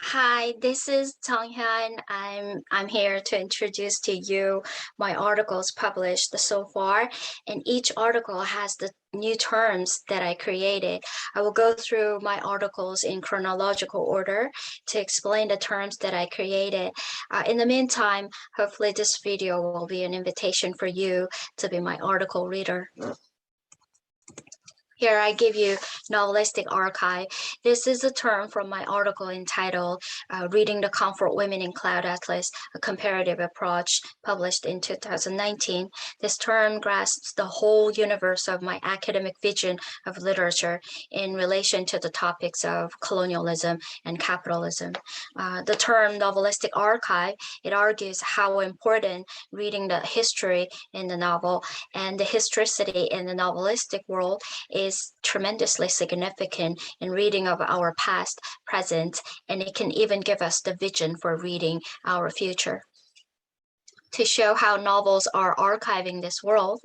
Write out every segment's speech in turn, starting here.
Hi, this is Jung Hyun. I'm here to introduce to you my articles published so far, and each article has the new terms that I created. I will go through my articles in chronological order to explain the terms that I created. In the meantime, hopefully this video will be an invitation for you to be my article reader. Here I give you novelistic archive. This is a term from my article entitled Reading the Comfort Women in Cloud Atlas, a comparative approach published in 2019. This term grasps the whole universe of my academic vision of literature in relation to the topics of colonialism and capitalism. The term novelistic archive, it argues how important reading the history in the novel and the historicity in the novelistic world is tremendously significant in reading of our past, present, and it can even give us the vision for reading our future. To show how novels are archiving this world,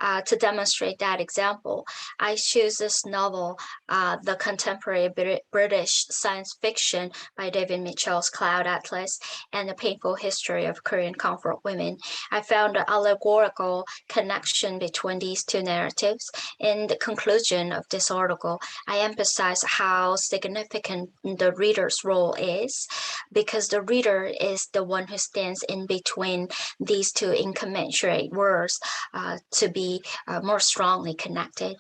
to demonstrate that example, I choose this novel, the contemporary British science fiction by David Mitchell's Cloud Atlas and the Painful History of Korean Comfort Women. I found an allegorical connection between these two narratives. In the conclusion of this article, I emphasize how significant the reader's role is, because the reader is the one who stands in between these two incommensurate words to be more strongly connected.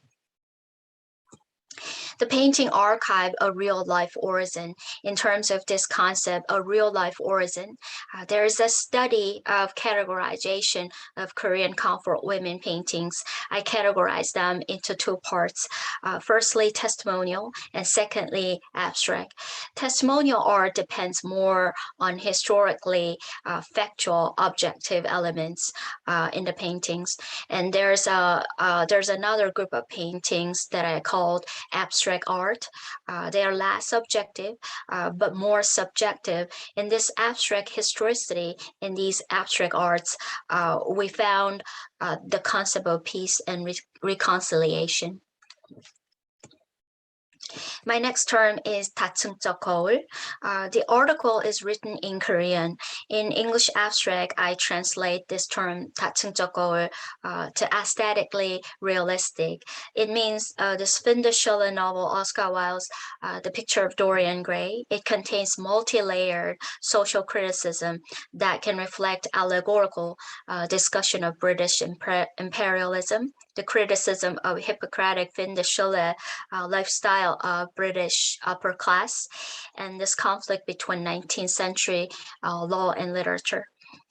The painting archive a real-life origin. In terms of this concept, a real-life origin, there is a study of categorization of Korean comfort women paintings. I categorize them into two parts. Firstly, testimonial, and secondly, abstract. Testimonial art depends more on historically factual, objective elements in the paintings. And there's another group of paintings that I called abstract art. They are less objective, but more subjective. In this abstract historicity, in these abstract arts, we found the concept of peace and reconciliation. My next term is 다층적 거울. The article is written in Korean. In English abstract, I translate this term 다층적 거울 to aesthetically realistic. It means the Schiller novel Oscar Wilde's The Picture of Dorian Gray. It contains multi-layered social criticism that can reflect allegorical discussion of British imperialism, the criticism of Hippocratic Schiller lifestyle of British upper class, and this conflict between 19th century law and literature.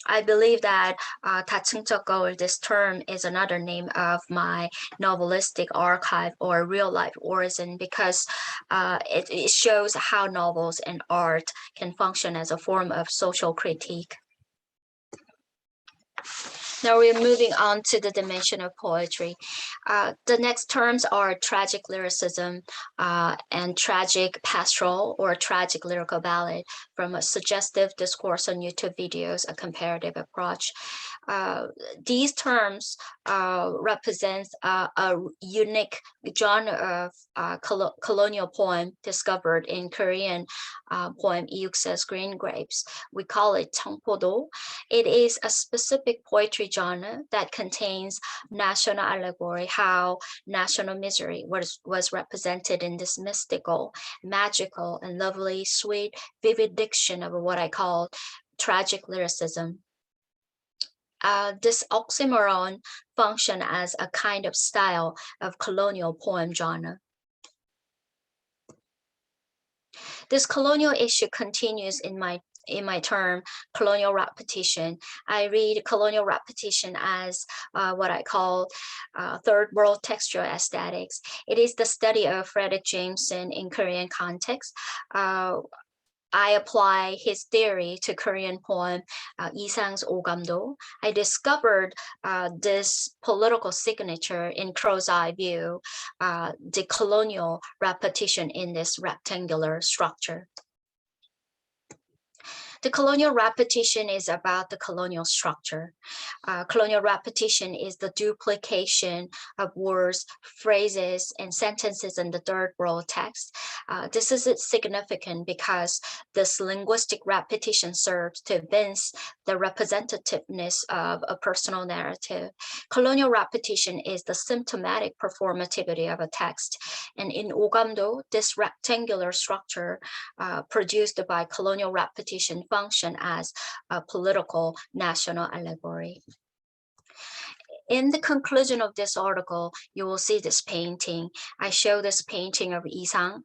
I believe that 다층적 거울, this term, is another name of my novelistic archive or real-life origin, because it shows how novels and art can function as a form of social critique. Now we're moving on to the dimension of poetry. The next terms are tragic lyricism and tragic pastoral or tragic lyrical ballad, from a suggestive discourse on YouTube videos, a comparative approach. These terms represent a unique genre of colonial poem discovered in Korean poem Iukse's Green Grapes. We call it 청포도. It is a specific poetry genre that contains national allegory, how national misery was represented in this mystical, magical, and lovely, sweet, vivid diction of what I call tragic lyricism. This oxymoron function as a kind of style of colonial poem genre. This colonial issue continues in my term, colonial repetition. I read colonial repetition as what I call third world textual aesthetics. It is the study of Frederick Jameson in Korean context. I apply his theory to Korean poem 이상's 오감도. I discovered this political signature in Crow's Eye view, the colonial repetition in this rectangular structure. The colonial repetition is about the colonial structure. Colonial repetition is the duplication of words, phrases, and sentences in the third world text. This is significant because this linguistic repetition serves to evince the representativeness of a personal narrative. Colonial repetition is the symptomatic performativity of a text. And in 오감도, this rectangular structure produced by colonial repetition function as a political national allegory. In the conclusion of this article, you will see this painting. I show this painting of Isang,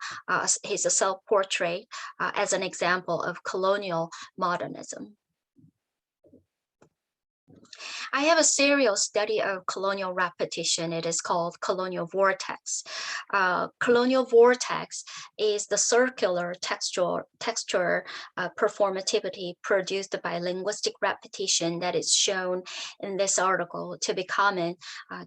his self-portrait, as an example of colonial modernism. I have a serial study of colonial repetition. It is called colonial vortex. Colonial vortex is the circular texture performativity produced by linguistic repetition that is shown in this article to be common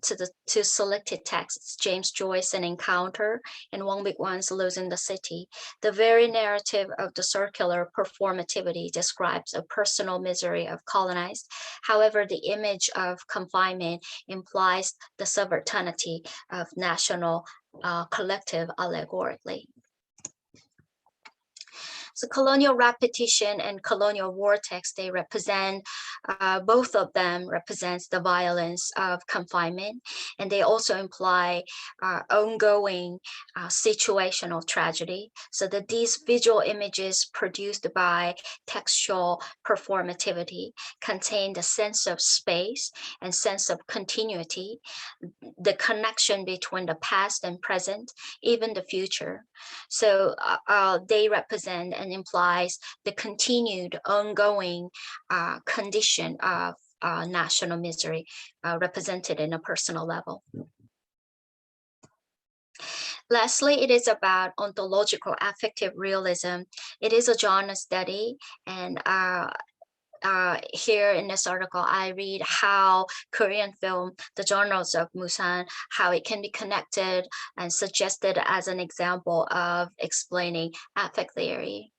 to selected texts, James Joyce, An Encounter, and Wang Bigwan's Losing the City. The very narrative of the circular performativity describes a personal misery of colonized. However, the image of confinement implies the subvertanity of national collective allegorically. So colonial repetition and colonial vortex, they represent, both of them represents the violence of confinement, and they also imply ongoing situational tragedy. So that these visual images produced by textual performativity contain the sense of space and sense of continuity, the connection between the past and present, even the future. So they represent and implies the continued ongoing condition of national misery represented in a personal level. Lastly, it is about ontological affective realism. It is a genre study, and here in this article, I read how Korean film, The Journals of Musan, how it can be connected and suggested as an example of explaining affect theory.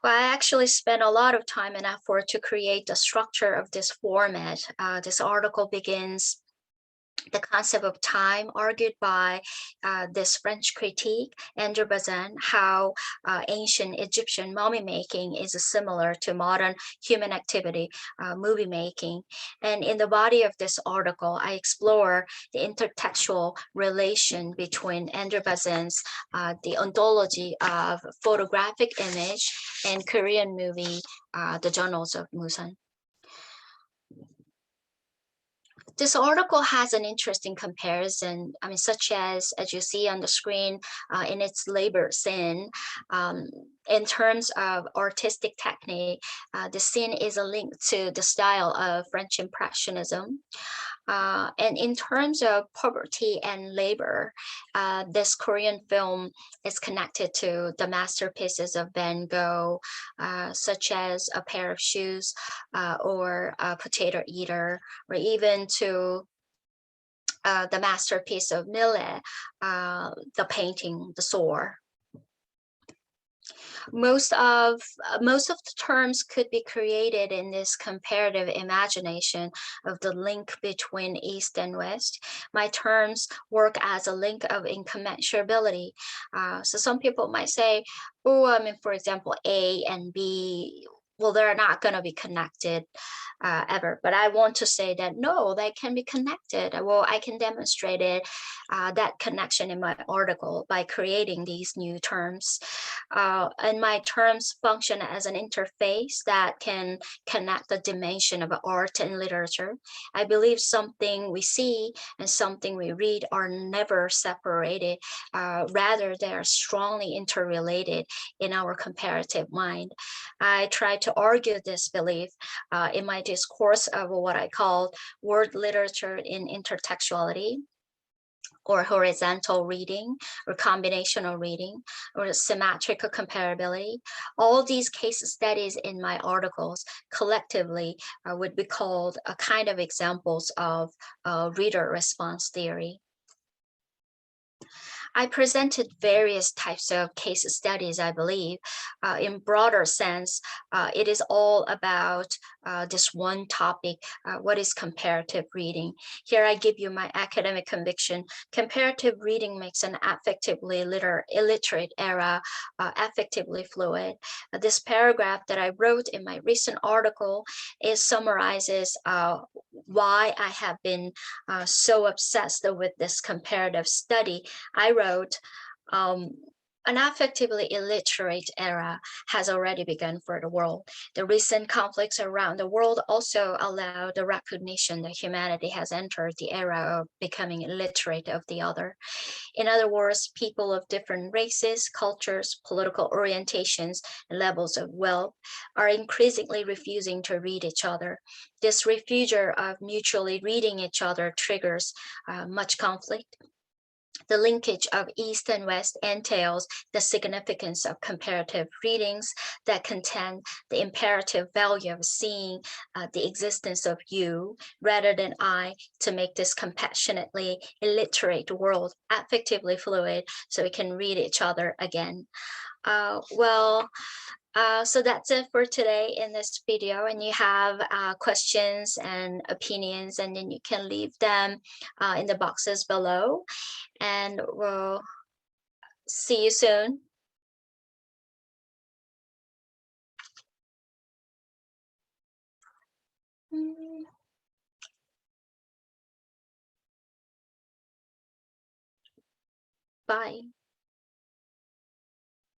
Well, I actually spent a lot of time and effort to create the structure of this format. This article begins the concept of time argued by this French critique, Andrew Bazin, how ancient Egyptian mummy making is similar to modern human activity, movie making. And in the body of this article, I explore the intertextual relation between Andrew Bazin's the ontology of photographic image and Korean movie, The Journals of Musan. This article has an interesting comparison, such as you see on the screen in its labor scene. In terms of artistic technique, the scene is a link to the style of French Impressionism. And in terms of poverty and labor, this Korean film is connected to the masterpieces of Van Gogh, such as A Pair of Shoes or A Potato Eater, or even to the masterpiece of Millet, the painting, The Soar. Most of the terms could be created in this comparative imagination of the link between East and West. My terms work as a link of incommensurability. So some people might say, oh, for example, A and B, well, they're not going to be connected ever. But I want to say that no, they can be connected. Well, I can demonstrate it, that connection in my article by creating these new terms. And my terms function as an interface that can connect the dimension of art and literature. I believe something we see and something we read are never separated. Rather, they are strongly interrelated in our comparative mind. I try to argue this belief in my discourse of what I call word literature in intertextuality, or horizontal reading, or combinational reading, or symmetrical comparability. All these case studies in my articles collectively would be called a kind of examples of reader response theory. I presented various types of case studies, I believe. In broader sense, it is all about this one topic, what is comparative reading? Here I give you my academic conviction. Comparative reading makes an affectively illiterate era affectively fluid. This paragraph that I wrote in my recent article summarizes why I have been so obsessed with this comparative study. I wrote, an affectively illiterate era has already begun for the world. The recent conflicts around the world also allow the recognition that humanity has entered the era of becoming illiterate of the other. In other words, people of different races, cultures, political orientations, and levels of wealth are increasingly refusing to read each other. This refusal of mutually reading each other triggers much conflict. The linkage of East and West entails the significance of comparative readings that contain the imperative value of seeing the existence of you rather than I to make this compassionately illiterate world affectively fluid so we can read each other again. So that's it for today in this video, and you have questions and opinions, and then you can leave them in the boxes below, and we'll see you soon. Bye.